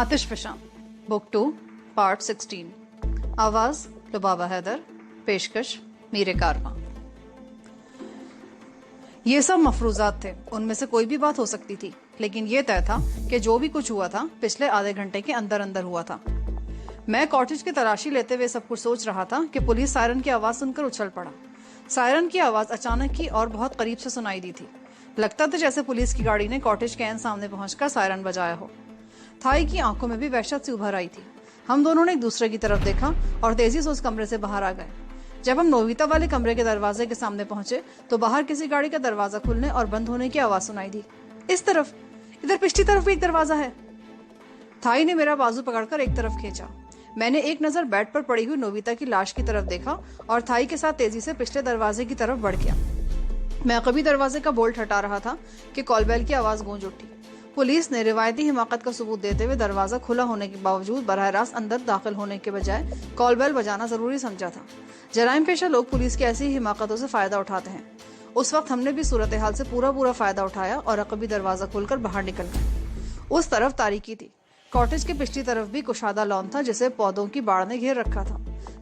आतिश फिशां book 2 part 16 आवाज लुबाबा हैदर पेशकश मीरे कारवां। ये सब मफरूजात थे, उनमें से कोई भी बात हो सकती थी, लेकिन ये तय था कि जो भी कुछ हुआ था पिछले आधे घंटे के अंदर अंदर हुआ था। मैं कॉटेज की तलाशी लेते हुए सब कुछ सोच रहा था कि पुलिस सायरन की आवाज सुनकर उछल पड़ा। सायरन की आवाज अचानक की और बहुत करीब से सुनाई दी थी। लगता था जैसे पुलिस की गाड़ी ने कॉटेज के सामने पहुंचकर सायरन बजाया हो। थाई की आंखों में भी वहशत सी उभर आई थी। हम दोनों ने एक दूसरे की तरफ देखा और तेजी से उस कमरे से बाहर आ गए। जब हम नोविता वाले कमरे के दरवाजे के सामने पहुंचे तो बाहर किसी गाड़ी का दरवाजा खुलने और बंद होने की आवाज सुनाई दी। इस तरफ, इधर पिछली तरफ भी एक दरवाजा है। थाई ने मेरा बाजू पकड़कर एक तरफ खींचा। मैंने एक नजर बेड पर पड़ी हुई नोविता की लाश की तरफ देखा और थाई के साथ तेजी से पिछले दरवाजे की तरफ बढ़ गया। मैं कभी दरवाजे का बोल्ट हटा रहा था कि कॉलबेल की आवाज गूंज उठी। पुलिस ने रिवायती हिमाकत का सबूत देते हुए दरवाजा खुला होने के बावजूद बराह रास्त अंदर दाखिल होने के बजाय कॉलबेल बजाना जरूरी समझा था। जराइम पेशा लोग पुलिस की ऐसी हिमाकतों से फायदा उठाते हैं। उस वक्त हमने भी सूरत हाल से पूरा फायदा उठाया और अकबी दरवाजा खोलकर बाहर निकल गए। उस तरफ तारीकी थी। कॉटेज के पिछली तरफ भी कुशादा लॉन था जिसे पौधों की बाढ़ ने घेर रखा था।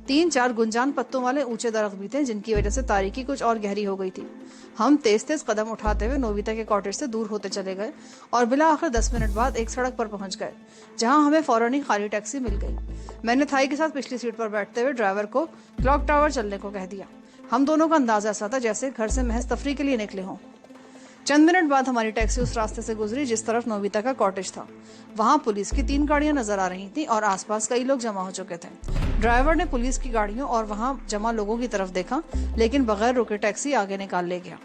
3-4 गुंजान पत्तों वाले ऊंचे दरख्त भी थे जिनकी वजह से तारीकी कुछ और गहरी हो गई थी। हम तेज तेज कदम उठाते हुए नोविता के कॉटेज से दूर होते चले गए और बिला आखिर 10 मिनट बाद एक सड़क पर पहुंच गए जहां हमें फौरन ही खाली टैक्सी मिल गई। मैंने थाई के साथ पिछली सीट पर बैठते हुए ड्राइवर को क्लॉक टावर चलने को कह दिया। हम दोनों का अंदाजा ऐसा था जैसे घर से महज तफरी के लिए निकले हों। चंद मिनट बाद हमारी टैक्सी उस रास्ते से गुजरी जिस तरफ नोविता का कॉटेज था। वहां पुलिस की 3 गाड़ियां नजर आ रही थी और आसपास कई लोग जमा हो चुके थे। ड्राइवर ने पुलिस की गाड़ियों और वहां जमा लोगों की तरफ देखा, लेकिन बगैर रुके टैक्सी आगे निकाल ले गया।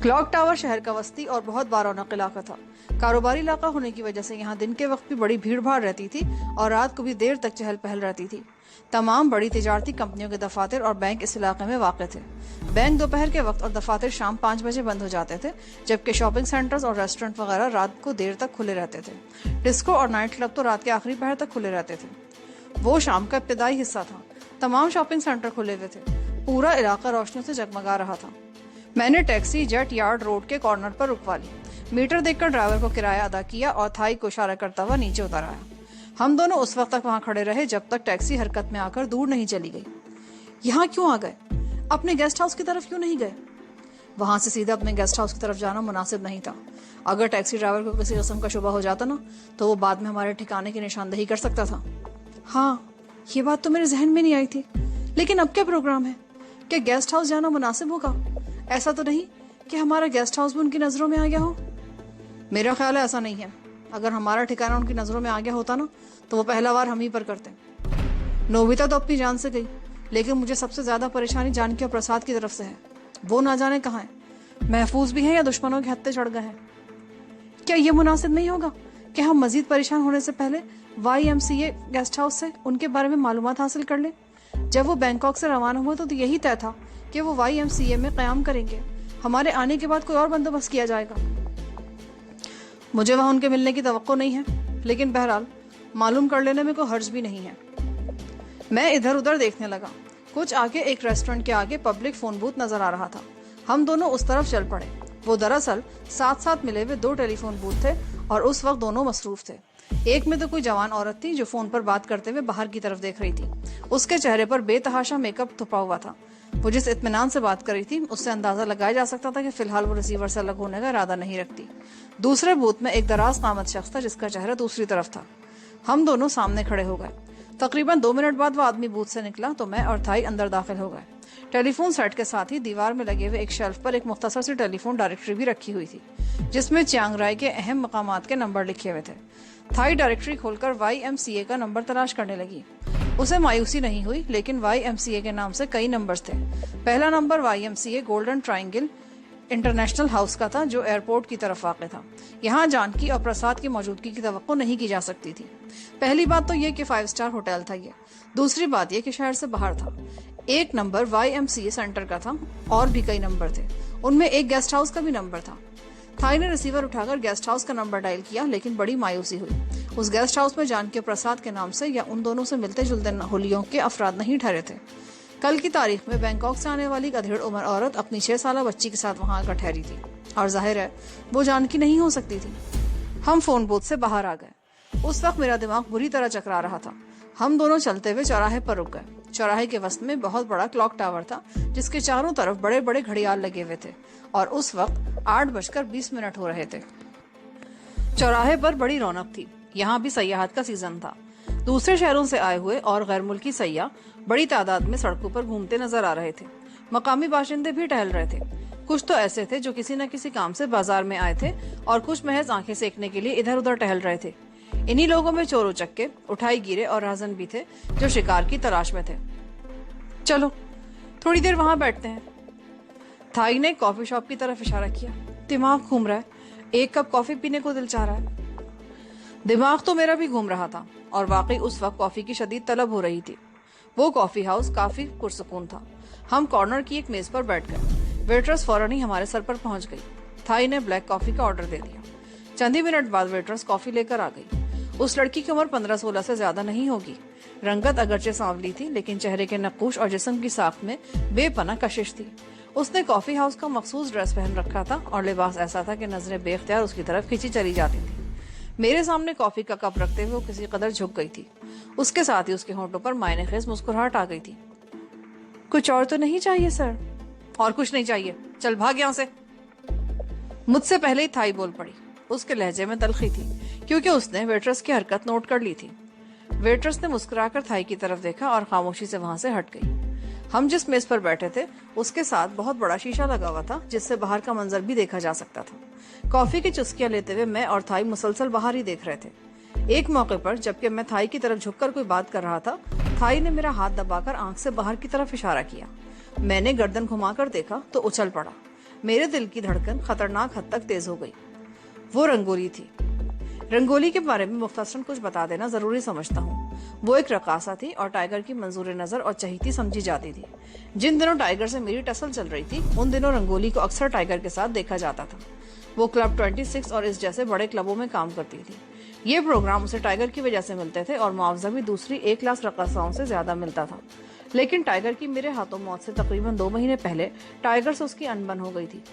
क्लॉक टावर शहर का वस्ती और बहुत बारौनक इलाका था। कारोबारी इलाका होने की वजह से यहाँ दिन के वक्त भी बड़ी भीड़ भाड़ रहती थी और रात को भी देर तक चहल पहल रहती थी। तमाम बड़ी तिजारती कंपनियों के दफातर और बैंक इस इलाके में वाक़ थे। बैंक दोपहर के वक्त और दफातर शाम 5 बजे बंद हो जाते थे, जबकि शॉपिंग सेंटर्स और रेस्टोरेंट वगैरह रात को देर तक खुले रहते थे। डिस्को और नाइट क्लब तो रात के आखिरी पहर तक खुले रहते थे। वो शाम का इब्तिदाई हिस्सा था। तमाम शॉपिंग सेंटर खुले हुए थे। पूरा इलाका रोशनियों से जगमगा रहा था। मैंने टैक्सी जेट यार्ड रोड के कॉर्नर पर रुकवा ली। मीटर देखकर ड्राइवर को किराया अदा किया और थाई को इशारा करता हुआ नीचे उतर आया। हम दोनों उस वक्त तक वहां खड़े रहे जब तक टैक्सी हरकत में आकर दूर नहीं चली गई। यहाँ क्यों आ गए? अपने गेस्ट हाउस की तरफ क्यों नहीं गए? वहां से सीधा अपने गेस्ट हाउस की तरफ जाना मुनासिब नहीं था। अगर टैक्सी ड्राइवर को किसी किस्म का शुबा हो जाता ना, तो वो बाद में हमारे ठिकाने की निशानदेही कर सकता था। हाँ, ये बात तो मेरे जहन में नहीं आई थी। लेकिन अब क्या प्रोग्राम है? क्या गेस्ट हाउस जाना मुनासिब होगा? ऐसा तो नहीं कि हमारा गेस्ट हाउस भी उनकी नजरों में आ गया हो? मेरा ख्याल है ऐसा नहीं है। अगर हमारा ठिकाना उनकी नजरों में आ गया होता ना, तो वो पहला वार हम ही पर करते। नोविता तो अपनी जान से गई, लेकिन मुझे सबसे ज्यादा परेशानी जानकी और प्रसाद की तरफ से है। वो ना जाने कहाँ है, महफूज भी है या दुश्मनों के हत्थे चढ़ गए हैं। क्या ये मुनासिब नहीं होगा कि हम मजीद परेशान होने से पहले YMCA गेस्ट हाउस से उनके बारे में मालूमात हासिल कर ले? जब वो बैंकॉक से रवाना हुए तो यही तय था कि वो YMCA में क़याम करेंगे। हमारे आने के बाद कोई और बंदोबस्त किया जाएगा। मुझे वहां उनके मिलने की तवक्को नहीं है, लेकिन बहरहाल मालूम कर लेने में कोई हर्ज भी नहीं है। मैं इधर उधर देखने लगा। कुछ आगे एक रेस्टोरेंट के आगे पब्लिक फोन बूथ नजर आ रहा था। हम दोनों उस तरफ चल पड़े। वो दरअसल साथ साथ मिले हुए 2 टेलीफोन बूथ थे और उस वक्त दोनों मसरूफ थे। एक में तो कोई जवान औरत थी जो फोन पर बात करते हुए बाहर की तरफ देख रही थी। उसके चेहरे पर बेतहाशा मेकअप थुपा हुआ था। वो जिस इत्मीनान से बात कर रही थी उससे अंदाजा लगाया जा सकता था कि फिलहाल वो रिसीवर से अलग होने का इरादा नहीं रखती। दूसरे बूथ में एक दराज कामत शख्स था जिसका चेहरा दूसरी तरफ था। हम दोनों सामने खड़े हो गए। तकरीबन 2 मिनट बाद वो आदमी बूथ से निकला तो मैं और थाई अंदर दाखिल हो गए। टेलीफोन सेट के साथ ही दीवार में लगे हुए एक शेल्फ पर एक मुख्तसर सी टेलीफोन डायरेक्टरी भी रखी हुई थी जिसमें चियांग राय के अहम मकामात के नंबर लिखे हुए थे। थाई डायरेक्टरी खोलकर YMCA का नंबर तलाश करने लगी। उसे मायूसी नहीं हुई, लेकिन YMCA के नाम से कई नंबर्स थे। पहला number YMCA golden triangle international house का था जो एयरपोर्ट की तरफ वाक़ था। यहाँ जानकी और प्रसाद की मौजूदगी की तवक्को नहीं की जा सकती थी। पहली बात तो ये कि 5 स्टार होटल था ये। दूसरी बात ये कि शहर से बाहर था। एक नंबर YMCA सेंटर का था और भी कई नंबर थे। उनमें एक गेस्ट हाउस का भी नंबर था। थाई ने रिसीवर उठाकर गेस्ट हाउस का नंबर डायल किया, लेकिन बड़ी मायूसी हुई। उस गेस्ट हाउस में जानकी और प्रसाद के नाम से या उन दोनों से मिलते जुलते होलियों के अफराद नहीं ठहरे थे। कल की तारीख में बैंकॉक से आने वाली एक अधेड़ उम्र औरत अपनी 6 साल बच्ची के साथ वहां आकर ठहरी थी और जाहिर है वो जानकी नहीं हो सकती थी। हम फोन बूथ से बाहर आ गए। उस वक्त मेरा दिमाग बुरी तरह चकरा रहा था। हम दोनों चलते हुए चौराहे पर रुक गए। चौराहे के वस्त में बहुत बड़ा क्लॉक टावर था जिसके चारों तरफ बड़े बड़े घड़ियाल लगे हुए थे और उस वक्त 8:20 हो रहे थे। चौराहे पर बड़ी रौनक थी। यहाँ भी सयाहत का सीजन था। दूसरे शहरों से आए हुए और गैर मुल्की सयाह बड़ी तादाद में सड़कों पर घूमते नजर आ रहे थे। मकामी बाशिंदे भी टहल रहे थे। कुछ तो ऐसे थे जो किसी न किसी काम से बाजार में आए थे और कुछ महज आंखें सेकने के लिए इधर उधर टहल रहे थे। इन्हीं लोगों में चोर उचक्के, उठाई गिरे और राजन भी थे जो शिकार की तलाश में थे। चलो थोड़ी देर वहां बैठते हैं। थाई ने कॉफी शॉप की तरफ इशारा किया। दिमाग घूम रहा है, एक कप कॉफी पीने को दिल चाह रहा है। दिमाग तो मेरा भी घूम रहा था और वाकई उस वक्त कॉफी की शदीद तलब हो रही थी। वो कॉफी हाउस काफी पुरसुकून था। हम कॉर्नर की एक मेज पर बैठ गए। वेट्रेस फौरन ही हमारे सर पर पहुंच गई। थाई ने ब्लैक कॉफी का ऑर्डर दे दिया। चंद ही मिनट बाद वेट्रेस कॉफी लेकर आ गई। उस लड़की की उम्र 15-16 से ज्यादा नहीं होगी। रंगत अगरचे सांवली थी लेकिन चेहरे के नक्कूश और जिस्म की साख्त में बेपना कशिश थी। उसने कॉफी हाउस का मखसूस ड्रेस पहन रखा था और लिबास ऐसा था कि नजरें बेख्तियार उसकी तरफ खींची चली जाती थी। मेरे सामने कॉफी का कप रखते हुए वो किसी कदर झुक गई थी। उसके साथ ही उसके होंठों पर मायने खेज मुस्कुराहट आ गई थी। कुछ और तो नहीं चाहिए सर? और कुछ नहीं चाहिए, चल भाग यहाँ से। मुझसे पहले ही थाई बोल पड़ी। उसके लहजे में तलखी थी क्योंकि उसने वेट्रेस की हरकत नोट कर ली थी। वेट्रेस ने मुस्कुराकर थाई की तरफ देखा और खामोशी से वहां से हट गई। हम जिस मेज पर बैठे थे उसके साथ बहुत बड़ा शीशा लगा हुआ था जिससे बाहर का मंजर भी देखा जा सकता था। कॉफी की चुस्कियां लेते हुए मैं और थाई मुसलसल बाहर ही देख रहे थे। एक मौके पर जबकि मैं थाई की तरफ झुककर कोई बात कर रहा था, थाई ने मेरा हाथ दबाकर आंख से बाहर की तरफ इशारा किया। मैंने गर्दन घुमाकर देखा तो उछल पड़ा। मेरे दिल की धड़कन खतरनाक हद तक तेज हो गई। वो रंगोली थी। रंगोली के बारे में मुख्तसरन कुछ बता देना जरूरी समझता हूँ। वो एक रकासा थी और टाइगर की मंजूर नजर और चहीती समझी जाती थी। जिन दिनों टाइगर से मेरी टसल चल रही थी उन दिनों रंगोली को अक्सर टाइगर के साथ देखा जाता था। वो क्लब 26 और इस जैसे बड़े क्लबों में काम करती थी। ये प्रोग्राम उसे टाइगर की वजह से मिलते थे और मुआवजा भी दूसरी A क्लास रकासाओं से ज्यादा मिलता था। लेकिन टाइगर की मेरे हाथों मौत से तकरीबन 2 महीने पहले टाइगर से उसकी अनबन हो गई थी।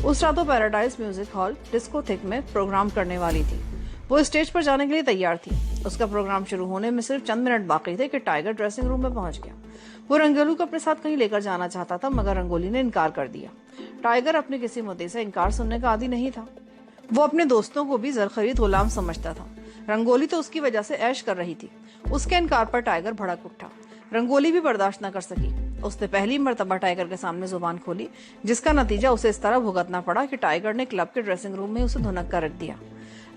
उस रात वो पैराडाइज म्यूजिक हॉल डिस्कोथेक में प्रोग्राम करने वाली थी। वो स्टेज पर जाने के लिए तैयार थी। उसका प्रोग्राम शुरू होने में सिर्फ चंद मिनट बाकी थे कि टाइगर ड्रेसिंग रूम में पहुंच गया। वो रंगोली को अपने साथ कहीं लेकर जाना चाहता था मगर रंगोली ने इनकार कर दिया। टाइगर अपने किसी मुद्दे से इनकार सुनने का आदी नहीं था। वो अपने दोस्तों को भी जरखरीद गुलाम समझता था। रंगोली तो उसकी वजह से ऐश कर रही थी। उसके इनकार पर टाइगर भड़क उठा। रंगोली भी बर्दाश्त न कर सकी। उसने पहली मर्तबा टाइगर के सामने जुबान खोली जिसका नतीजा उसे इस तरह भुगतना पड़ा कि टाइगर ने क्लब के ड्रेसिंग रूम में उसे धुनक कर रख दिया।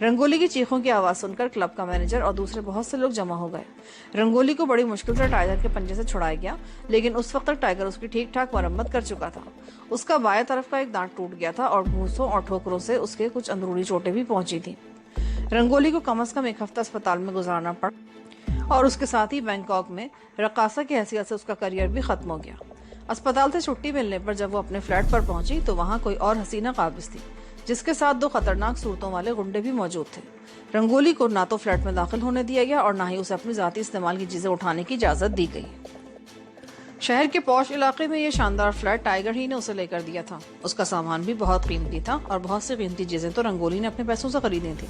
रंगोली की चीखों की आवाज सुनकर क्लब का मैनेजर और दूसरे बहुत से लोग जमा हो गए। रंगोली को बड़ी मुश्किल से टाइगर के पंजे से छुड़ाया गया लेकिन उस वक्त तक टाइगर उसकी ठीक ठाक मरम्मत कर चुका था। उसका बाएं तरफ का एक दांत टूट गया था और भूसों और ठोकरों से उसके कुछ अंदरूनी चोटें भी पहुंची थी। रंगोली को कम से कम 1 हफ्ता अस्पताल में गुजारना पड़ा और उसके साथ ही बैंकॉक में रकासा की हैसियत से उसका करियर भी खत्म हो गया। अस्पताल से छुट्टी मिलने पर जब वो अपने फ्लैट पर पहुंची तो वहां कोई और हसीना काबिज थी जिसके साथ 2 खतरनाक सूरतों वाले गुंडे भी मौजूद थे। रंगोली को ना तो फ्लैट में दाखिल होने दिया गया और ना ही उसे अपनी जाती इस्तेमाल की चीजें उठाने की इजाजत दी गई। शहर के पॉश इलाके में ये शानदार फ्लैट टाइगर ही ने उसे लेकर दिया था। उसका सामान भी बहुत कीमती था और बहुत सी कीमती चीजें तो रंगोली ने अपने पैसों से खरीदी थी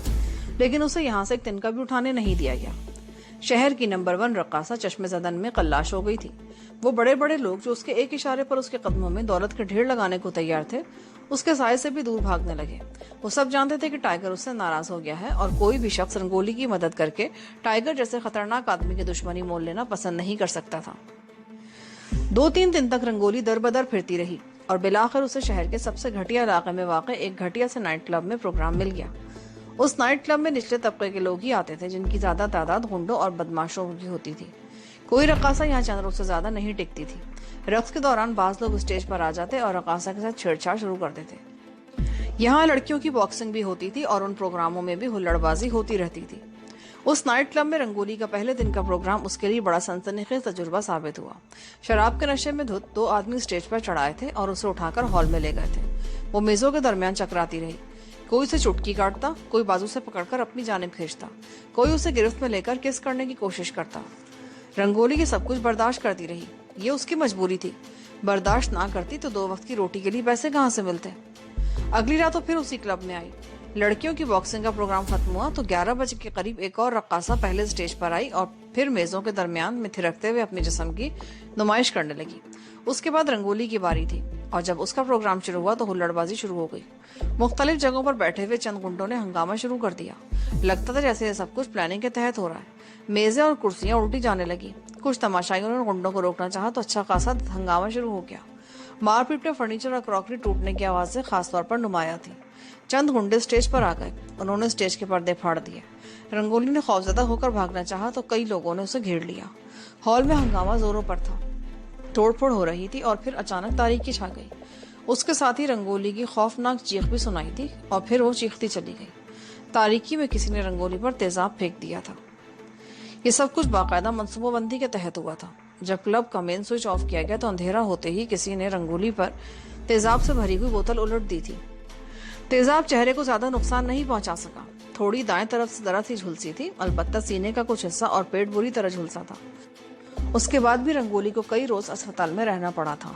लेकिन उसे यहाँ से एक तिनका भी उठाने नहीं दिया गया। शहर की नंबर 1 रकासा चश्मे ज़दन में कल्लाश हो गई थी। वो बड़े बड़े लोग जो उसके एक इशारे पर उसके कदमों में दौलत के ढेर लगाने को तैयार थे उसके साय से भी दूर भागने लगे। वो सब जानते थे कि टाइगर उससे नाराज हो गया है और कोई भी शख्स रंगोली की मदद करके टाइगर जैसे खतरनाक आदमी की दुश्मनी मोल लेना पसंद नहीं कर सकता था। 2-3 दिन तक रंगोली दर बदर फिरती रही और बिलाखिर उसे शहर के सबसे घटिया इलाके में वाक़ एक घटिया से नाइट क्लब में प्रोग्राम मिल गया। उस नाइट क्लब में निचले तबके के लोग ही आते थे जिनकी ज्यादा तादाद गुंडों और बदमाशों की होती थी। कोई रकासा यहाँ चंद रोज से ज्यादा नहीं टिकती थी। रक्स के दौरान बाज लोग स्टेज पर आ जाते और रकासा के साथ छेड़छाड़ शुरू कर देते। यहाँ लड़कियों की बॉक्सिंग भी होती थी और उन प्रोग्रामों में भी हुल्लड़बाजी होती रहती थी। उस नाइट क्लब में रंगोली का पहले दिन का प्रोग्राम उसके लिए बड़ा सनसनीखेज तजुर्बा साबित हुआ। शराब के नशे में धुत 2 आदमी स्टेज पर चढ़ाए थे और उसे उठाकर हॉल में ले गए थे। वो मेजों के दरमियान चकराती रही। कोई उसे चुटकी काटता, कोई बाजू से पकड़कर अपनी जानिब खींचता, कोई उसे गिरफ्त में लेकर किस करने की कोशिश करता। रंगोली ये सब कुछ बर्दाश्त करती रही। ये उसकी मजबूरी थी। बर्दाश्त ना करती तो 2 वक्त की रोटी के लिए पैसे कहाँ से मिलते। अगली रात तो फिर उसी क्लब में आई। लड़कियों की बॉक्सिंग का प्रोग्राम खत्म हुआ तो 11 बजे के करीब एक और रक्कासा पहले स्टेज पर आई और फिर मेजों के दरमियान में थिरकते हुए अपने जिस्म की नुमाइश करने लगी। उसके बाद रंगोली की बारी थी और जब उसका प्रोग्राम शुरू हुआ तो हुल्लड़बाजी शुरू हो गई। मुख्तलिफ जगहों पर बैठे हुए चंद गुंडों ने हंगामा शुरू कर दिया। लगता था जैसे ये सब कुछ प्लानिंग के तहत हो रहा है। मेजें और कुर्सियां उल्टी जाने लगी। कुछ तमाशाइयों ने गुंडों को रोकना चाहा तो अच्छा खासा हंगामा शुरू हो गया। मारपीट में फर्नीचर और क्रॉकरी टूटने की आवाजें खासतौर पर नुमाया थी। चंद गुंडे स्टेज पर आ गए। उन्होंने स्टेज के पर्दे फाड़ दिए। रंगोली ने खौफजदा होकर भागना चाहा तो कई लोगों ने उसे घेर लिया। हॉल में हंगामा जोरों पर था। तोड़फोड़ हो रही थी और फिर अचानक तारीकी छा गई। उसके साथ ही रंगोली की खौफनाक चीख भी सुनाई थी और फिर वो चीखती चली गई। तारीकी में किसी ने रंगोली पर तेजाब फेंक दिया था। ये सब कुछ बाकायदा मनसूबाबंदी के तहत हुआ था। जब क्लब का मेन स्विच ऑफ किया गया तो अंधेरा होते ही किसी ने रंगोली पर तेजाब से भरी हुई बोतल उलट दी थी। तेजाब चेहरे को ज्यादा नुकसान नहीं पहुंचा सका। थोड़ी दाएं तरफ से जरा सी झुलसी थी, अलबत्ता सीने का कुछ हिस्सा और पेट बुरी तरह झुलसा था। उसके बाद भी रंगोली को कई रोज अस्पताल में रहना पड़ा था।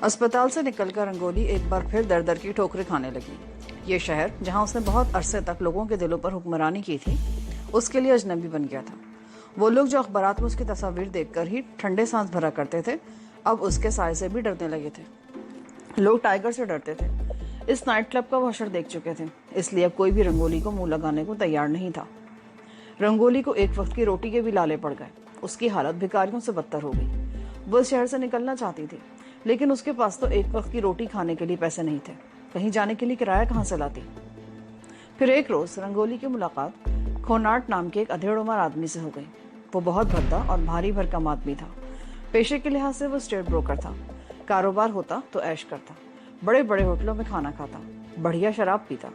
अस्पताल से निकलकर रंगोली एक बार फिर दर दर की ठोकरें खाने लगी। ये शहर जहां उसने बहुत अरसे तक लोगों के दिलों पर हुक्मरानी की थी, उसके लिए अजनबी बन गया था। वो लोग जो अखबारात में उसकी तस्वीर देखकर ही ठंडे सांस भरा करते थे, अब उसके साय से भी डरने लगे थे। लोग टाइगर से डरते थे। इस नाइट क्लब का वो हशर देख चुके थे, इसलिए अब कोई भी रंगोली को मुंह लगाने को तैयार नहीं था। रंगोली को एक वक्त की रोटी के भी लाले पड़ गए। उसकी हालत भिखारियों से बदतर हो गई। वो इस शहर से निकलना चाहती थी, लेकिन उसके पास तो एक वक्त की रोटी खाने के लिए पैसे नहीं थे। कहीं जाने के लिए किराया कहाँ से लाती। फिर एक रोज रंगोली की मुलाकात खोनाट नाम के एक अधेड़ उम्र आदमी से हो गई। वो बहुत भद्दा और भारी भरकम आदमी था। पेशे के लिहाज से वो स्टेट ब्रोकर था। कारोबार होता तो ऐश करता, बड़े बड़े होटलों में खाना खाता, बढ़िया शराब पीता।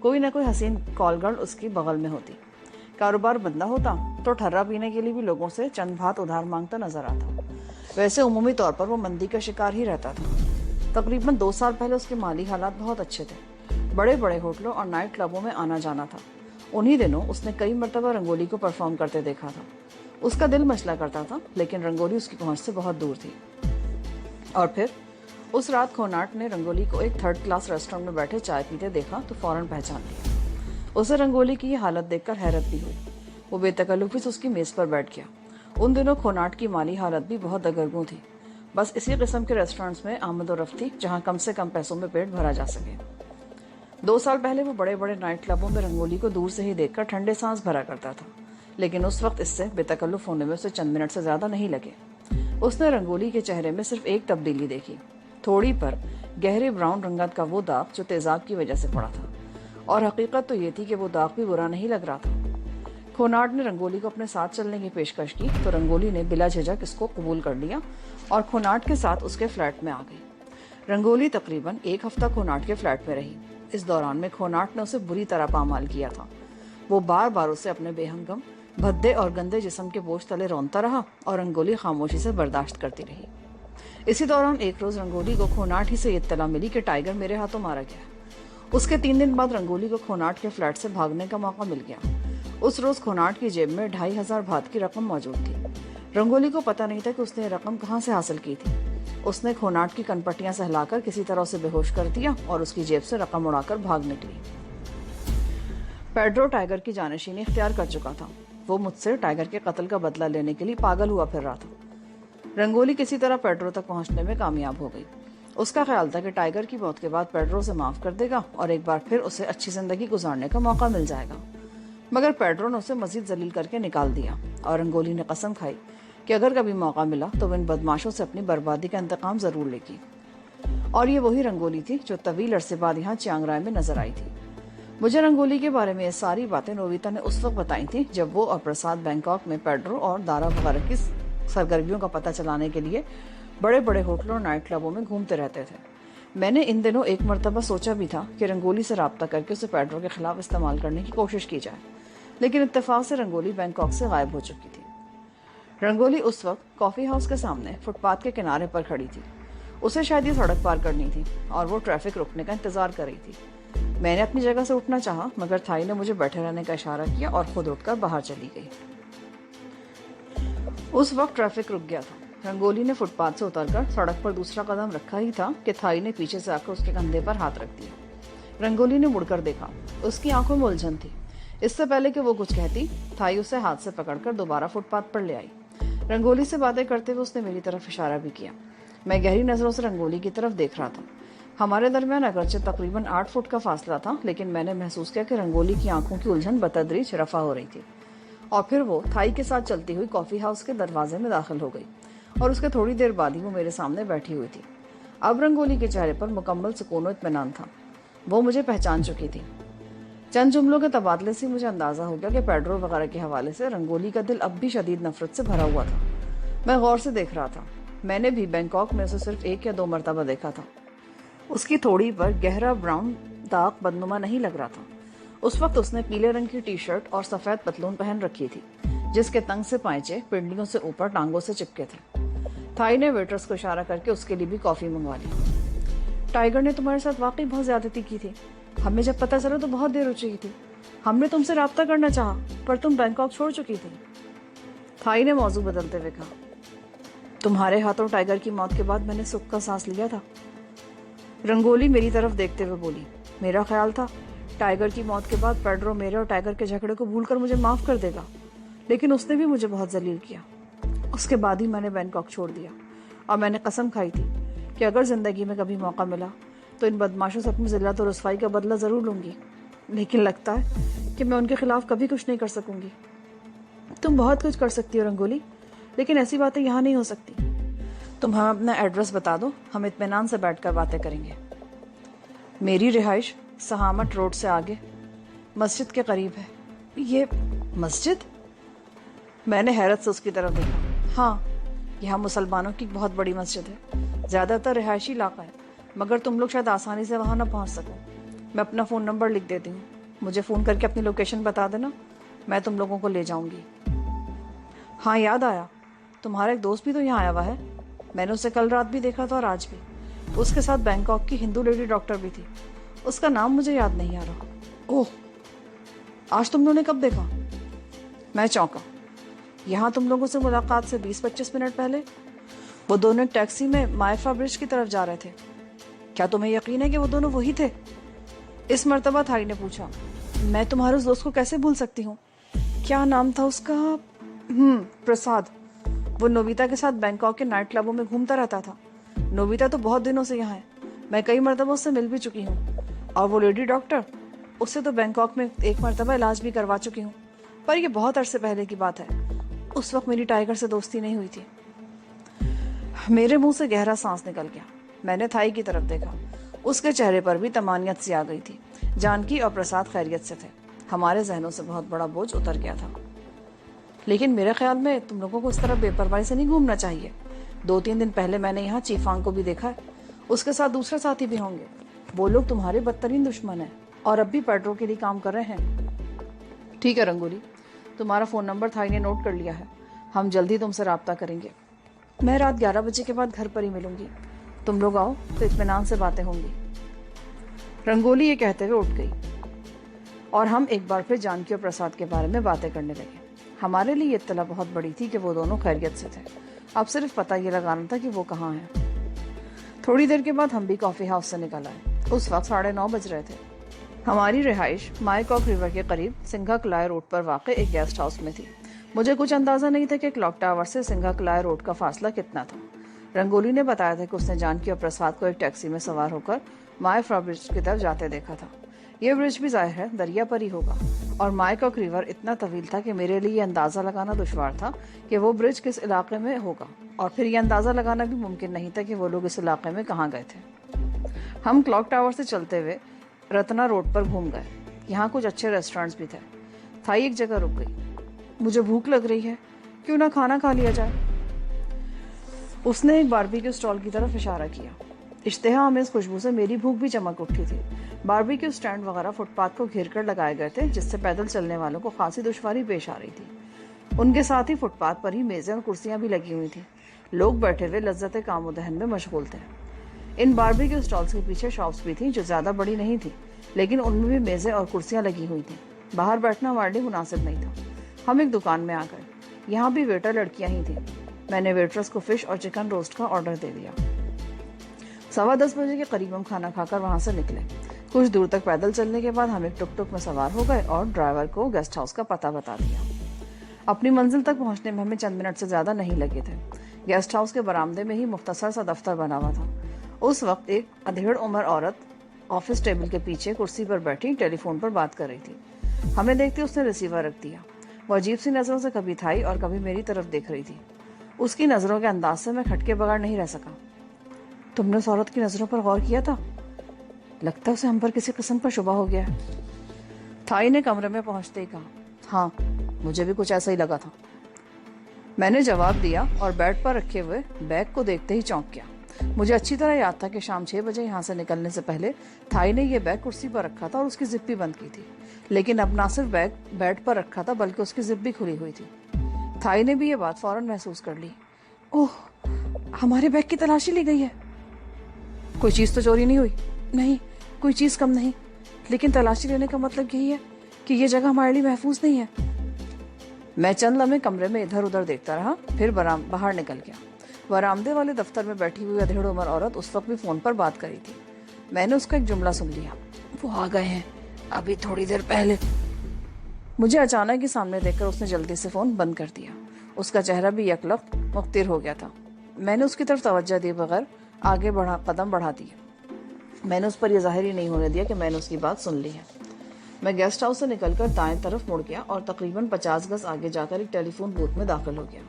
कोई ना कोई हसीन कॉल गर्ल उसकी बगल में होती। कारोबार बंदा होता तो ठर्रा पीने के लिए भी लोगों से चंद भात उधार मांगता नजर आता। वैसे उमूमी तौर पर वो मंदी का शिकार ही रहता था। तकरीबन 2 साल पहले उसके माली हालात बहुत अच्छे थे। बड़े बड़े होटलों और नाइट क्लबों में आना जाना था। उन्हीं दिनों उसने कई मरतबा रंगोली को परफॉर्म करते देखा था। उसका दिल मचला करता था, लेकिन रंगोली उसकी पहुंच से बहुत दूर थी। और फिर उस रात खोनाट ने रंगोली को एक 3rd क्लास रेस्टोरेंट में बैठे चाय पीते देखा तो फौरन पहचान लिया। उसे रंगोली की ये हालत देखकर हैरत भी हुई। वो बेतकल्लुफी से उसकी मेज पर बैठ गया। उन दिनों खोनाट की माली हालत भी बहुत दगरगू थी। बस इसी किस्म के रेस्टोरेंट्स में आमद और रफ्त थी जहाँ कम से कम पैसों में पेट भरा जा सके। 2 साल पहले वो बड़े बड़े नाइट क्लबों में रंगोली को दूर से ही देखकर ठंडे सांस भरा करता था, लेकिन उस वक्त इससे बेतकल्लुफ होने में उसे चंद मिनट से ज्यादा नहीं लगे। उसने रंगोली के चेहरे में सिर्फ एक तब्दीली देखी। थोड़ी पर गहरे ब्राउन रंगत का वो दाग जो तेजाब की वजह से पड़ा था, और हकीकत तो ये थी कि वो दाग भी बुरा नहीं लग रहा था। खोनाट ने रंगोली को अपने साथ चलने की पेशकश की तो रंगोली ने बिला झिझक इसको कबूल कर लिया और खोनाट के साथ उसके फ्लैट में आ गई। रंगोली तकरीबन 1 हफ्ता खोनाट के फ्लैट में रही। इस दौरान में खोनाट ने उसे बुरी तरह पामाल किया था। वो बार बार उसे अपने बेहंगम, भद्दे और गंदे जिस्म के बोझ तले रौंदता रहा और रंगोली खामोशी से बर्दाश्त करती रही। इसी दौरान एक रोज रंगोली को खोनाट ही से इत्तला मिली कि टाइगर मेरे हाथों मारा गया। उसके 3 दिन बाद रंगोली को खोनाट के फ्लैट से भागने का मौका मिल गया। उस रोज खोनाट की जेब में 2500 भात की रकम मौजूद थी। रंगोली को पता नहीं था कि उसने रकम कहाँ से हासिल की थी। उसने खोनाट की कनपट्टियां सहलाकर किसी तरह उसे बेहोश कर दिया और उसकी जेब से रकम उड़ाकर भाग निकली। पेड्रो टाइगर की जानशीनी इख्तियार कर चुका था। वो मुझसे टाइगर के कत्ल का बदला लेने के लिए पागल हुआ फिर रहा था। रंगोली किसी तरह पेड्रो तक पहुंचने में कामयाब हो गई। उसका ख्याल था कि टाइगर की मौत के बाद पेड्रो से माफ कर देगा और एक बार फिर उसे अच्छी जिंदगी गुजारने का मौका मिल जाएगा। मगर पेड्रो ने उसे मजीद जलील करके निकाल दिया और रंगोली ने कसम खाई कि अगर कभी मौका मिला तो वो इन बदमाशों से अपनी बर्बादी का इंतकाम जरूर लेगी। और ये वही रंगोली थी जो तवील अरसे बाद यहाँ चियांग राय में नजर आई थी। मुझे रंगोली के बारे में ये सारी बातें नोविता ने उस वक्त बताई थी जब वो और प्रसाद बैंकॉक में पेड्रो और दारा वगैरह की सरगर्मियों का पता चलाने के लिए बड़े बड़े होटलों और नाइट क्लबों में घूमते रहते थे। मैंने इन दिनों एक मरतबा सोचा भी था कि रंगोली से राब्ता करके उसे पेड्रो के खिलाफ इस्तेमाल करने की कोशिश की जाए, लेकिन इत्तेफाक से रंगोली बैंकॉक से गायब हो चुकी थी। रंगोली उस वक्त कॉफी हाउस के सामने फुटपाथ के किनारे पर खड़ी थी। उसे शायद ये सड़क पार करनी थी और वो ट्रैफिक रुकने का इंतजार कर रही थी। मैंने अपनी जगह से उठना चाहा, मगर थाई ने मुझे बैठे रहने का इशारा किया और खुद उठकर बाहर चली गई। उस वक्त ट्रैफिक रुक गया था। रंगोली ने फुटपाथ से उतरकर सड़क पर दूसरा कदम रखा ही था कि थाई ने पीछे से आकर उसके कंधे पर हाथ रख दिया। रंगोली ने मुड़कर देखा। उसकी आंखों में उलझन थी। इससे पहले कि वो कुछ कहती, थाई उसे हाथ से पकड़कर दोबारा फुटपाथ पर ले आई। रंगोली से बातें करते हुए उसने मेरी तरफ इशारा भी किया। मैं गहरी नजरों से रंगोली की तरफ देख रहा था। हमारे दरमियान अगरचे तकरीबन 8 फुट का फासला था, लेकिन मैंने महसूस किया कि रंगोली की आंखों की उलझन बतदरीज रफा हो रही थी। और फिर वो थाई के साथ चलती हुई कॉफी हाउस के दरवाजे में दाखिल हो गई और उसके थोड़ी देर बाद ही वो मेरे सामने बैठी हुई थी। अब रंगोली के चेहरे पर मुकम्मल सुकून और इत्मीनान था। वो मुझे पहचान चुकी थी। चंद जुमलों के तबादले से मुझे अंदाजा हो गया कि पेड्रो वगैरह के हवाले से रंगोली का दिल अब भी शदीद नफरत से भरा हुआ था। मैं गौर से देख रहा था। मैंने भी बैंकॉक में उसे सिर्फ 1 या 2 मरतबा देखा था। उसकी थोड़ी पर गहरा ब्राउन दाग बदनुमा नहीं लग रहा था। उस वक्त उसने पीले रंग की टी शर्ट और सफेद पतलून पहन रखी थी, जिसके तंग से पांचे पिंडलियों से ऊपर टांगों से चिपके थे। थाई ने वेटर्स को इशारा करके उसके लिए भी कॉफी मंगवा ली। टाइगर ने तुम्हारे साथ वाकई बहुत ज्यादती की थी। हमें जब पता चला तो बहुत देर हो चुकी थी। हमने तुमसे राब्ता करना चाहा, पर तुम बैंकॉक छोड़ चुकी थी। थाई ने मौजू बदलते हुए कहा, तुम्हारे हाथों टाइगर की मौत के बाद मैंने सुख का सांस लिया था। रंगोली मेरी तरफ देखते हुए बोली, मेरा ख्याल था टाइगर की मौत के बाद पेड्रो मेरे और टाइगर के झगड़े को भूलकर मुझे माफ कर देगा, लेकिन उसने भी मुझे बहुत जलील किया। उसके बाद ही मैंने बैंकॉक छोड़ दिया और मैंने कसम खाई थी कि अगर जिंदगी में कभी मौका मिला तो इन बदमाशों से अपनी जिल्लत और रुसवाई का बदला जरूर लूंगी। लेकिन लगता है कि मैं उनके खिलाफ कभी कुछ नहीं कर सकूंगी। तुम बहुत कुछ कर सकती हो रंगोली, लेकिन ऐसी बातें यहाँ नहीं हो सकती। तुम हमें अपना एड्रेस बता दो, हम इत्मीनान से बैठकर बातें करेंगे। मेरी रिहाइश सहामत रोड से आगे मस्जिद के करीब है। ये मस्जिद? मैंने हैरत से उसकी तरफ देखा। हाँ, यहाँ मुसलमानों की बहुत बड़ी मस्जिद है। ज्यादातर रिहायशी इलाका है, मगर तुम लोग शायद आसानी से वहां ना पहुंच सको। मैं अपना फोन नंबर लिख देती हूँ, मुझे फोन करके अपनी लोकेशन बता देना, मैं तुम लोगों को ले जाऊंगी। हाँ, याद आया, तुम्हारा एक दोस्त भी तो यहाँ आया हुआ है। मैंने उसे कल रात भी देखा था और आज भी। उसके साथ बैंकॉक की हिंदू लेडी डॉक्टर भी थी। उसका नाम मुझे याद नहीं आ रहा। ओह, आज तुम लोगों ने कब देखा? मैं चौंका। यहाँ तुम लोगों से मुलाकात से 20-25 मिनट पहले वो दोनों टैक्सी में मायफा ब्रिज की तरफ जा रहे थे। क्या तुम्हें यकीन है कि वो दोनों वही थे? इस मर्तबा थाई ने पूछा। मैं तुम्हारे उस दोस्त को कैसे भूल सकती हूँ? क्या नाम था उसका? प्रसाद। वो नोबिता के साथ बैंकॉक के नाइट क्लबों में घूमता रहता था। नोबिता तो बहुत दिनों से यहाँ है। मैं कई मरतबा उससे मिल भी चुकी हूँ। और वो लेडी डॉक्टर, उससे तो बैंकॉक में 1 मरतबा इलाज भी करवा चुकी हूँ, पर यह बहुत अरसे पहले की बात है। उस वक्त मेरी टाइगर से दोस्ती नहीं हुई थी। मेरे मुंह से गहरा सांस निकल गया। मैंने थाई की तरफ देखा। उसके चेहरे पर भी तमानियत सी आ गई थी। जानकी और प्रसाद खैरियत से थे। हमारे जहनों से बहुत बड़ा बोझ उतर गया था। लेकिन मेरे ख्याल में तुम लोगों को इस तरह बेपरवाही से नहीं घूमना चाहिए। 2-3 दिन पहले मैंने यहाँ चीफांग को भी देखा है। उसके साथ दूसरे साथी भी होंगे। वो लोग तुम्हारे बदतरीन दुश्मन हैं और अब भी पेड्रो के लिए काम कर रहे हैं। ठीक है रंगोली, तुम्हारा फोन नंबर थाई ने नोट कर लिया है। हम जल्दी तुमसे राब्ता करेंगे। मैं रात 11 बजे के बाद घर पर ही मिलूंगी। तुम लोग आओ तो इत्मीनान से बातें होंगी। रंगोली ये कहते हुए उठ गई और हम एक बार फिर जानकी और प्रसाद के बारे में बातें करने लगे। हमारे लिए इत्तला बहुत बड़ी थी कि वो दोनों खैरियत से थे। अब सिर्फ पता ये लगाना था कि वो कहाँ हैं। थोड़ी देर के बाद हम भी कॉफी हाउस से निकल आए। उस वक्त 9:30 बज रहे थे। हमारी रिहाइश मायकॉक रिवर के करीब सिंघा कलाय रोड पर वाक़े एक गेस्ट हाउस में थी। मुझे कुछ अंदाजा नहीं था कि क्लॉक टावर से सिंघा कलाय रोड का फासला कितना था। रंगोली ने बताया था कि उसने जानकी और प्रसाद को एक टैक्सी में सवार होकर मायफ्रा ब्रिज की तरफ जाते देखा था। यह ब्रिज भी जाहिर है दरिया पर ही होगा और मायकॉक रिवर इतना तवील था कि मेरे लिए अंदाजा लगाना दुश्वार था कि वो ब्रिज किस इलाके में होगा, और फिर यह अंदाजा लगाना भी मुमकिन नहीं था कि वो लोग इस इलाके में कहाँ गए थे। हम क्लॉक टावर से चलते हुए रत्ना रोड पर घूम गए। यहाँ कुछ अच्छे रेस्टोरेंट्स भी थे। थाई एक जगह रुक गई। मुझे भूख लग रही है, क्यों ना खाना खा लिया जाए। उसने एक बारबेक्यू स्टॉल की तरफ इशारा किया। इश्तेहा हमें इस खुशबू से मेरी भूख भी चमक उठी थी। बारबेक्यू स्टैंड वगैरह फुटपाथ को घेर कर लगाए गए थे, जिससे पैदल चलने वालों को खासी दुश्वारी पेश आ रही थी। उनके साथ ही फुटपाथ पर ही मेजें और कुर्सियां भी लगी हुई थी। लोग बैठे हुए लज्जत कामोदहन में मशगूल थे। इन बारबेक्यू स्टॉल्स के पीछे शॉप्स भी थी जो ज्यादा बड़ी नहीं थी, लेकिन उनमें भी मेजें और कुर्सियां लगी हुई थी। बाहर बैठना हमारे लिए मुनासिब नहीं था। हम एक दुकान में आ गए। यहाँ भी वेटर लड़कियां ही थी। मैंने वेटरेस को फिश और चिकन रोस्ट का ऑर्डर दे दिया। 10:15 बजे के करीब हम खाना खाकर वहां से निकले। کچھ دور تک پیدل چلنے کے بعد ہم ایک ٹک ٹک میں سوار ہو گئے اور ڈرائیور کو گیسٹ ہاؤس کا پتہ بتا دیا۔ اپنی منزل تک پہنچنے میں ہمیں چند منٹ سے زیادہ نہیں لگے تھے۔ گیسٹ ہاؤس کے برآمدے میں ہی مختصر سا دفتر بنا ہوا تھا۔ اس وقت ایک ادھیڑ عمر عورت آفس ٹیبل کے پیچھے کرسی پر بیٹھی ٹیلی فون پر بات کر رہی تھی۔ ہمیں دیکھتے اس نے ریسیور رکھ دیا۔ وہ عجیب سی نظروں سے کبھی تھائی اور کبھی میری طرف دیکھ رہی تھی۔ اس کی نظروں کے انداز سے میں کھٹکے بغیر نہیں رہ سکا۔ تم نے اس عورت کی نظروں پر غور کیا تھا؟ لگتا ہے اسے ہم پر کسی قسم کا شبہ ہو گیا ہے۔ تھائی نے کمرے میں پہنچتے ہی کہا، ہاں مجھے بھی کچھ ایسا ہی لگا تھا۔ میں نے جواب دیا اور بیڈ پر رکھے ہوئے بیگ کو دیکھتے ہی چونک گیا۔ مجھے اچھی طرح یاد تھا کہ شام 6 بجے یہاں سے نکلنے سے پہلے تھائی نے یہ بیگ کرسی پر رکھا تھا اور اس کی زپ بھی بند کی تھی، لیکن اب نہ صرف بیگ بیڈ پر رکھا تھا بلکہ اس کی زپ بھی کھلی ہوئی تھی۔ تھائی نے بھی یہ بات فوراً محسوس کر لی۔ اوہ، ہمارے بیگ کی تلاشی لی گئی ہے۔ کوئی چیز تو چوری نہیں ہوئی؟ نہیں، کوئی چیز کم نہیں، لیکن تلاشی لینے کا مطلب یہی ہے کہ یہ جگہ ہمارے لیے محفوظ نہیں ہے۔ میں چند لمحے کمرے میں ادھر ادھر دیکھتا رہا، پھر باہر نکل گیا۔ برآمدے والے دفتر میں بیٹھی ہوئی ادھیڑ عمر عورت اس وقت بھی فون پر بات کر رہی تھی۔ میں نے اس کا ایک جملہ سن لیا، وہ آ گئے ہیں ابھی تھوڑی دیر پہلے۔ مجھے اچانک ہی سامنے دیکھ کر اس نے جلدی سے فون بند کر دیا۔ اس کا چہرہ بھی یک لخت مخطر ہو گیا تھا۔ میں نے اس کی طرف توجہ دیے بغیر آگے قدم بڑھا دیے۔ میں نے اس پر یہ ظاہر ہی نہیں ہونے دیا کہ میں نے اس کی بات سن لی ہے۔ میں گیسٹ ہاؤس سے نکل کر دائیں طرف مڑ گیا اور تقریباً 50 گز آگے جا کر ایک ٹیلی فون بوتھ میں داخل ہو گیا۔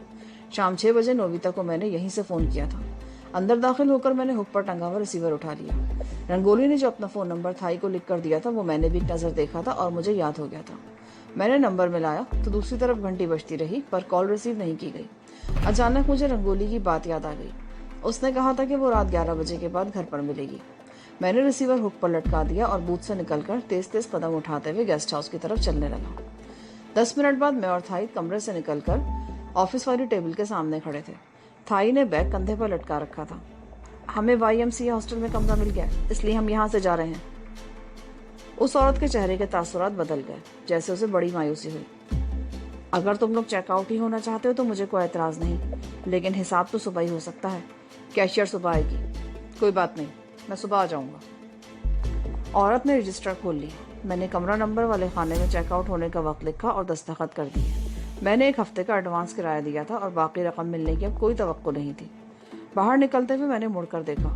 شام 6 بجے نوبیتا کو میں نے یہیں سے فون کیا تھا۔ اندر داخل ہو کر میں نے ہک پر ٹنگا ہوا ریسیور اٹھا لیا۔ رنگولی نے جو اپنا فون نمبر تھائی کو لکھ کر دیا تھا وہ میں نے بھی ایک نظر دیکھا تھا اور مجھے یاد ہو گیا تھا۔ میں نے نمبر ملایا تو دوسری طرف گھنٹی بجتی رہی پر کال ریسیو نہیں کی گئی۔ اچانک مجھے رنگولی کی بات یاد آ گئی۔ اس نے کہا تھا کہ وہ رات 11 بجے کے بعد گھر پر ملے گی۔ میں نے ریسیور ہک پر لٹکا دیا اور بوتھ سے نکل کر تیز تیز قدم اٹھاتے ہوئے گیسٹ ہاؤس کی طرف چلنے لگا۔ 10 منٹ بعد میں اور تھائی کمرے سے نکل کر آفس والی ٹیبل کے سامنے کھڑے تھے۔ تھائی نے بیگ کندھے پر لٹکا رکھا تھا۔ ہمیں YMCA ہاسٹل میں کمرہ مل گیا، اس لیے ہم یہاں سے جا رہے ہیں۔ اس عورت کے چہرے کے تاثرات بدل گئے، جیسے اسے بڑی مایوسی ہوئی۔ اگر تم لوگ چیک آؤٹ ہی ہونا چاہتے ہو تو مجھے کوئی اعتراض نہیں، لیکن حساب تو صبح ہی ہو سکتا ہے۔ کیشیئر صبح آئے گی۔ کوئی بات نہیں، میں صبح آ جاؤں گا۔ عورت نے رجسٹر کھول لی۔ میں نے کمرہ نمبر والے خانے میں چیک آؤٹ ہونے کا وقت لکھا اور دستخط کر دیے۔ میں نے 1 ہفتے کا ایڈوانس کرایہ دیا تھا اور باقی رقم ملنے کی اب کوئی توقع نہیں تھی۔ باہر نکلتے ہوئے میں نے مڑ کر دیکھا،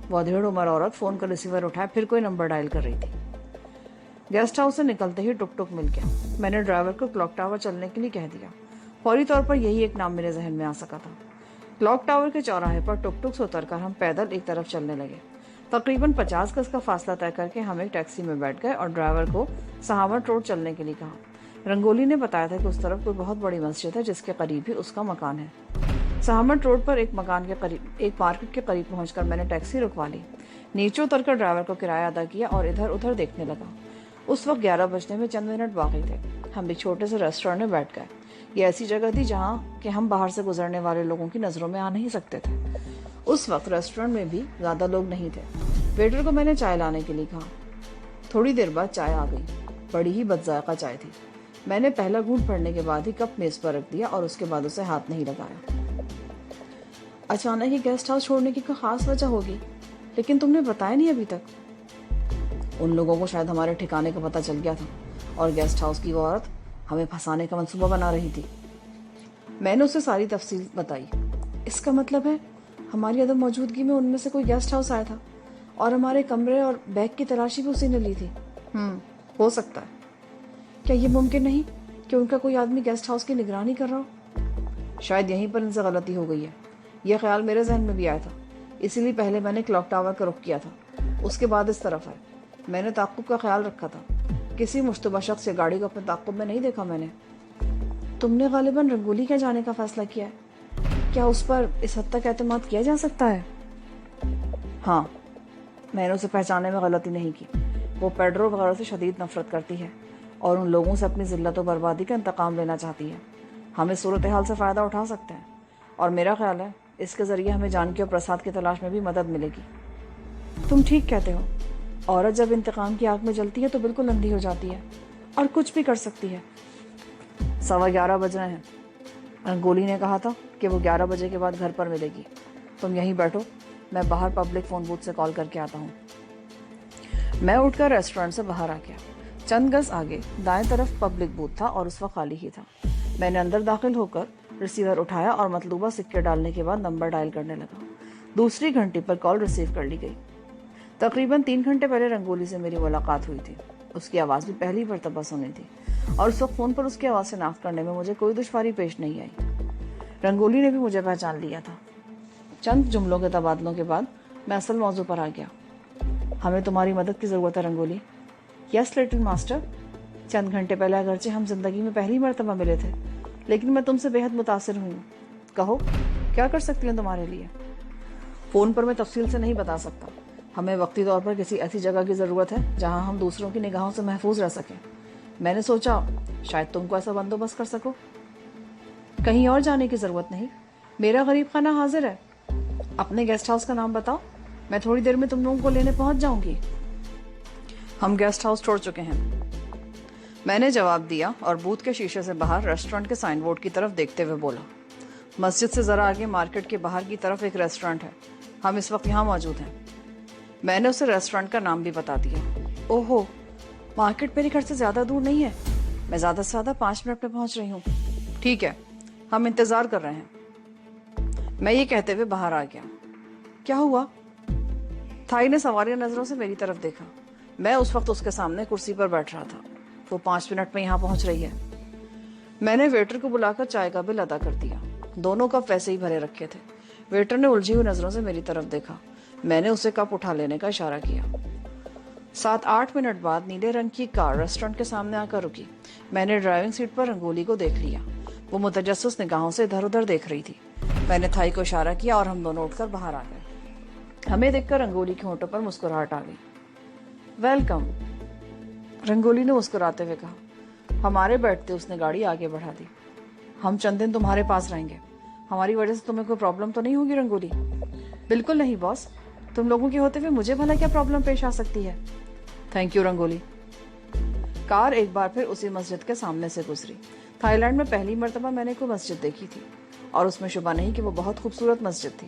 وہ ادھیڑ عمر عورت فون کا ریسیور اٹھائے پھر کوئی نمبر ڈائل کر رہی تھی۔ گیسٹ ہاؤس سے نکلتے ہی ٹک ٹک مل گیا۔ میں نے ڈرائیور کو کلاک ٹاور چلنے کے لیے کہہ دیا۔ فوری طور پر یہی ایک نام میرے ذہن میں آ سکا تھا۔ کلاک ٹاور کے چوراہے پر ٹک ٹک سے اتر کر ہم پیدل ایک طرف چلنے لگے۔ تقریباً 50 گز کا فاصلہ طے کر کے ہم ایک ٹیکسی میں بیٹھ گئے اور ڈرائیور کو سہامت روڈ چلنے کے لیے کہا۔ رنگولی نے بتایا تھا کہ اس طرف کوئی بہت بڑی مسجد ہے جس کے قریب ہی اس کا مکان ہے۔ سہامت روڈ پر ایک مارکیٹ کے قریب پہنچ کر میں نے ٹیکسی رکوا لی، نیچے اتر کر ڈرائیور کو کرایہ ادا کیا اور ادھر ادھر دیکھنے لگا۔ اس وقت 11 بجنے میں چند منٹ باقی تھے۔ ہم ایک چھوٹے سے ریسٹورینٹ میں بیٹھ گئے۔ یہ ایسی جگہ تھی جہاں کہ ہم باہر سے گزرنے والے لوگوں کی نظروں میں آ نہیں سکتے تھے۔ اس وقت ریسٹورینٹ میں بھی زیادہ لوگ نہیں تھے۔ ویٹر کو میں نے چائے لانے کے لیے کہا۔ تھوڑی دیر بعد چائے آ گئی۔ بڑی ہی بد ذائقہ چائے تھی۔ میں نے پہلا گھونٹ بھرنے کے بعد ہی کپ میز پر رکھ دیا اور اس کے بعد اسے ہاتھ نہیں لگایا۔ اچانک ہی گیسٹ ہاؤس چھوڑنے کی کوئی خاص وجہ ہوگی، لیکن تم نے بتایا نہیں ابھی تک۔ ان لوگوں کو شاید ہمارے ٹھکانے کا پتہ چل گیا تھا اور گیسٹ ہاؤس کی وہ عورت ہمیں پھنسانے کا منصوبہ بنا رہی تھی۔ میں نے اسے ساری تفصیل بتائی۔ اس کا مطلب ہے ہماری عدم موجودگی میں ان میں سے کوئی گیسٹ ہاؤس آیا تھا اور ہمارے کمرے اور بیگ کی تلاشی بھی اسی نے لی تھی۔ ہو سکتا ہے۔ کیا یہ ممکن نہیں کہ ان کا کوئی آدمی گیسٹ ہاؤس کی نگرانی کر رہا ہو؟ شاید یہیں پر ان سے غلطی ہو گئی ہے۔ یہ خیال میرے ذہن میں بھی آیا تھا، اسی لیے پہلے میں نے کلاک ٹاور کا رخ کیا تھا، اس کے بعد اس طرف آئے۔ میں نے تعاقب کا خیال رکھا تھا۔ کسی مشتبہ شخص یا گاڑی کو اپنے تعاقب میں نہیں دیکھا میں نے۔ تم نے غالباً رنگولی کے جانے کا فیصلہ کیا ہے۔ کیا اس پر اس حد تک اعتماد کیا جا سکتا ہے؟ ہاں، میں نے اسے پہچانے میں غلطی نہیں کی۔ وہ پیڈرو وغیرہ سے شدید نفرت کرتی ہے اور ان لوگوں سے اپنی ذلت و بربادی کا انتقام لینا چاہتی ہے۔ ہم اس صورتحال سے فائدہ اٹھا سکتے ہیں اور میرا خیال ہے اس کے ذریعے ہمیں جانکی اور پرساد کی تلاش میں بھی مدد ملے گی۔ تم ٹھیک کہتے ہو۔ عورت جب انتقام کی آگ میں جلتی ہے تو بالکل اندھی ہو جاتی ہے اور کچھ بھی کر سکتی ہے۔ 11:15 بج رہے ہیں۔ رنگولی نے کہا تھا کہ وہ 11 بجے کے بعد گھر پر ملے گی۔ تم یہیں بیٹھو، میں باہر پبلک فون بوتھ سے کال کر کے آتا ہوں۔ میں اٹھ کر ریسٹورینٹ سے باہر آ گیا. چند گز آگے دائیں طرف پبلک بوتھ تھا اور اس وقت خالی ہی تھا. میں نے اندر داخل ہو کر ریسیور اٹھایا اور مطلوبہ سکے ڈالنے کے بعد نمبر ڈائل کرنے لگا. دوسری گھنٹی پر کال ریسیو کر لی گئی. تقریباً 3 گھنٹے پہلے رنگولی سے میری ملاقات ہوئی تھی. اس کی آواز بھی پہلی مرتبہ سنی تھی اور اس وقت فون پر اس کی آواز شناخت کرنے میں مجھے کوئی دشواری پیش نہیں آئی. رنگولی نے بھی مجھے پہچان لیا تھا. چند جملوں کے تبادلوں کے بعد میں اصل موضوع پر آ گیا. ہمیں تمہاری مدد کی ضرورت ہے رنگولی. یس لٹل ماسٹر. چند گھنٹے پہلے اگرچہ ہم زندگی میں پہلی مرتبہ ملے تھے لیکن میں تم سے بے حد متاثر ہوئی ہوں. کہو کیا کر سکتی ہوں تمہارے لیے؟ فون پر میں تفصیل سے نہیں بتا سکتا. ہمیں وقتی طور پر کسی ایسی جگہ کی ضرورت ہے جہاں ہم دوسروں کی نگاہوں سے محفوظ رہ سکیں. میں نے سوچا شاید تم کو ایسا بندوبست کر سکو. کہیں اور جانے کی ضرورت نہیں. میرا غریب خانہ حاضر ہے. اپنے گیسٹ ہاؤس کا نام بتاؤ. میں تھوڑی دیر میں تم لوگوں کو لینے پہنچ جاؤں گی. ہم گیسٹ ہاؤس چھوڑ چکے ہیں. میں نے جواب دیا اور بوتھ کے شیشے سے باہر ریسٹورنٹ کے سائن بورڈ کی طرف دیکھتے ہوئے بولا. مسجد سے ذرا آگے مارکیٹ کے باہر کی طرف ایک ریسٹورنٹ ہے. ہم اس وقت یہاں موجود ہیں. میں نے اسے ریسٹورنٹ کا نام بھی بتا دیا. اوہو، مارکیٹ میرے گھر سے زیادہ دور نہیں ہے. میں زیادہ سے زیادہ 5 منٹ میں پہنچ رہی ہوں. ٹھیک ہے، ہم انتظار کر رہے ہیں. میں یہ کہتے ہوئے باہر آ گیا. کیا ہوا؟ تھائی نے سواریہ نظروں سے میری طرف دیکھا. میں اس وقت اس کے سامنے کرسی پر بیٹھ رہا تھا. وہ 5 منٹ میں یہاں پہنچ رہی ہے. میں نے ویٹر کو بلا کر چائے کا بل ادا کر دیا. دونوں کپ ویسے ہی بھرے رکھے تھے. ویٹر نے الجھی ہوئی نظروں سے میری طرف دیکھا. میں نے اسے کپ اٹھا لینے کا اشارہ کیا. 7-8 منٹ بعد نیلے رنگ کی کار ریسٹورنٹ کے سامنے آ کر رکی. میں نے ڈرائیونگ سیٹ پر رنگولی کو دیکھ لیا. وہ متجسس نگاہوں سے ادھر ادھر دیکھ رہی تھی. میں نے تھائی کو اشارہ کیا اور ہم دونوں اٹھ کر باہر آ گئے. ہمیں دیکھ کر رنگولی کے ہونٹوں پر مسکراہٹ آ گئی. ویلکم، رنگولی نے مسکراتے ہوئے کہا. ہمارے بیٹھتے اس نے گاڑی آگے بڑھا دی. ہم چند دن تمہارے پاس رہیں گے. ہماری وجہ سے تمہیں کوئی پرابلم تو نہیں ہوگی رنگولی؟ بالکل نہیں باس. تم لوگوں کے ہوتے ہوئے مجھے بھلا کیا پرابلم پیش آ سکتی ہے؟ Thank you rangoli. کار ایک بار پھر اسی مسجد کے سامنے سے گزری. تھائی لینڈ میں پہلی مرتبہ میں نے کوئی مسجد دیکھی تھی اور اس میں شبہ نہیں کہ وہ بہت خوبصورت مسجد تھی.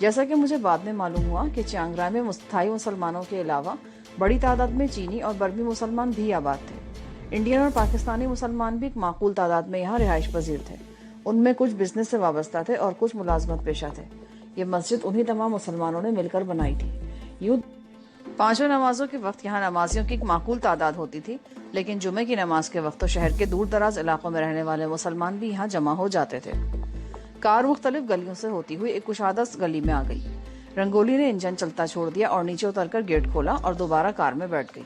جیسا کہ مجھے بعد میں معلوم ہوا کہ چیانگ رائے میں تھائی مسلمانوں کے علاوہ بڑی تعداد میں چینی اور برمی مسلمان بھی آباد تھے. انڈین اور پاکستانی مسلمان بھی ایک معقول تعداد میں یہاں رہائش پذیر تھے. ان میں کچھ بزنس سے وابستہ تھے اور کچھ ملازمت پیشہ تھے. یہ مسجد انہی تمام مسلمانوں نے مل کر بنائی تھی. یوں 5 نمازوں کے وقت یہاں نمازیوں کی ایک معقول تعداد ہوتی تھی، لیکن جمعے کی نماز کے وقت تو شہر کے دور دراز علاقوں میں رہنے والے مسلمان بھی یہاں جمع ہو جاتے تھے. کار مختلف گلیوں سے ہوتی ہوئی ایک کشادہ گلی میں آ گئی. رنگولی نے انجن چلتا چھوڑ دیا اور نیچے اتر کر گیٹ کھولا اور دوبارہ کار میں بیٹھ گئی.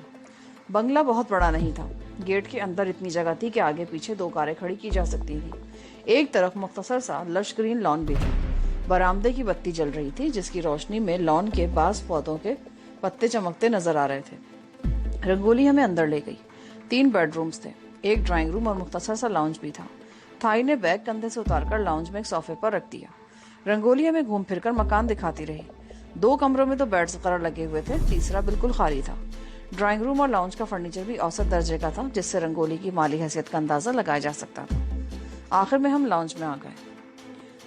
بنگلہ بہت بڑا نہیں تھا. گیٹ کے اندر اتنی جگہ تھی کہ آگے پیچھے 2 کاریں کھڑی کی جا سکتی تھیں. ایک طرف مختصر سا لش گرین لان بھی تھا. برآمدے کی بتی جل رہی تھی جس کی روشنی میں لان کے بعض پودوں کے پتے چمکتے نظر آ رہے تھے. رنگولی ہمیں اندر لے گئی. 3 بیڈ رومز تھے، ایک ڈرائنگ روم اور مختصر سا لاؤنج بھی تھا. تھائی نے بیگ کندھے سے اتار کر لاؤنج میں ایک صوفے پر رکھ دیا. رنگولی ہمیں گھوم پھر کر مکان دکھاتی رہی. 2 کمروں میں تو بیڈز وغیرہ لگے ہوئے تھے، تیسرا بالکل خالی تھا. ڈرائنگ روم اور لاؤنج کا فرنیچر بھی اوسط درجے کا تھا جس سے رنگولی کی مالی حیثیت کا اندازہ لگایا جا سکتا تھا. آخر میں ہم لاؤنج میں آ گئے.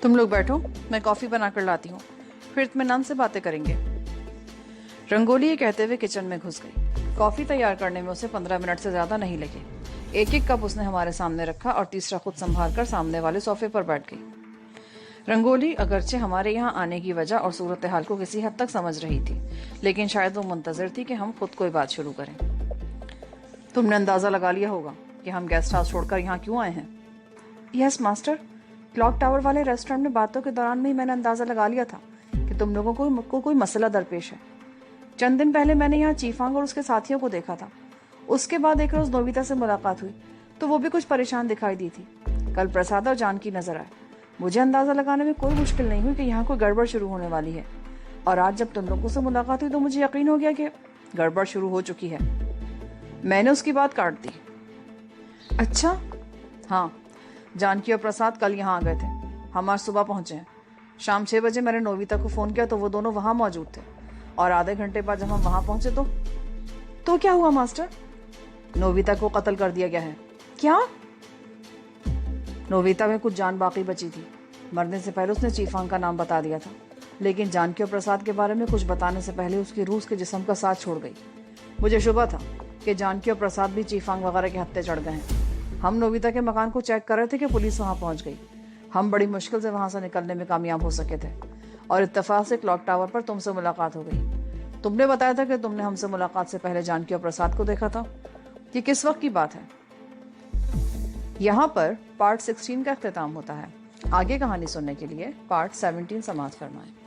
تم لوگ بیٹھو، میں کافی بنا کر لاتی ہوں، پھر اطمینان سے باتیں کریں گے. رنگولی یہ کہتے ہوئے کچن میں گھس گئی. کافی تیار کرنے میں اسے 15 منٹ سے زیادہ نہیں لگے. ایک ایک کپ اس نے ہمارے سامنے رکھا اور تیسرا خود سنبھال کر سامنے والے صوفے پر بیٹھ گئی. رنگولی اگرچہ ہمارے یہاں آنے کی وجہ اور صورتحال کو کسی حد تک سمجھ رہی تھی، لیکن شاید وہ منتظر تھی کہ ہم خود کوئی بات شروع کریں. تم نے اندازہ لگا لیا ہوگا کہ ہم گیسٹ ہاؤس چھوڑ کر یہاں کیوں آئے ہیں؟ یس ماسٹر. کلاک ٹاور والے ریسٹورنٹ میں باتوں کے دوران میں ہی میں نے اندازہ لگا لیا تھا کہ تم لوگوں کو کوئی مسئلہ درپیش ہے. چند دن پہلے میں نے یہاں چیفانگ اور اس کے ساتھیوں کو دیکھا تھا. اس کے بعد ایک روز نوبیتا سے ملاقات ہوئی تو وہ بھی کچھ پریشان دکھائی دی تھی. کل پرساد اور جان کی نظر آئے. مجھے اندازہ لگانے میں کوئی مشکل نہیں ہوئی کہ یہاں کوئی گڑبڑ شروع ہونے والی ہے، اور آج جب تم لوگوں سے ملاقات ہوئی تو مجھے یقین ہو گیا کہ گڑبڑ شروع ہو چکی ہے. میں نے اس کی بات کاٹ دی. اچھا؟ ہاں، جانکی اور پرساد کل یہاں آ گئے تھے. ہم آج صبح پہنچے ہیں. شام 6 بجے میں نے نوبیتا کو فون کیا تو وہ دونوں وہاں موجود تھے، اور آدھے گھنٹے بعد جب ہم وہاں پہنچے تو کیا ہوا ماسٹر؟ نوبیتا کو قتل کر دیا گیا ہے. کیا؟ نوبیتا میں کچھ جان باقی بچی تھی. مرنے سے پہلے اس نے چیفانگ کا نام بتا دیا تھا، لیکن جانکی اور پرساد کے بارے میں کچھ بتانے سے پہلے اس کی روح اس کے جسم کا ساتھ چھوڑ گئی. मुझे शुबा था कि जानकी और प्रसाद भी चीफांग वगैरह के हत्थे चढ़ गए हैं। हम नोबिता के मकान को चेक कर रहे थे कि पुलिस वहां पहुंच गई। हम बड़ी मुश्किल से वहां से निकलने में कामयाब हो सके थे और इत्तेफाक से क्लॉक टावर पर तुमसे मुलाकात हो गई। तुमने बताया था कि तुमने हमसे मुलाकात से पहले जानकी और प्रसाद को देखा था। ये किस वक्त की बात है? यहाँ पर पार्ट 16 का अख्तिताम होता है। आगे कहानी सुनने के लिए पार्ट 17 समाप्त फरमाएं।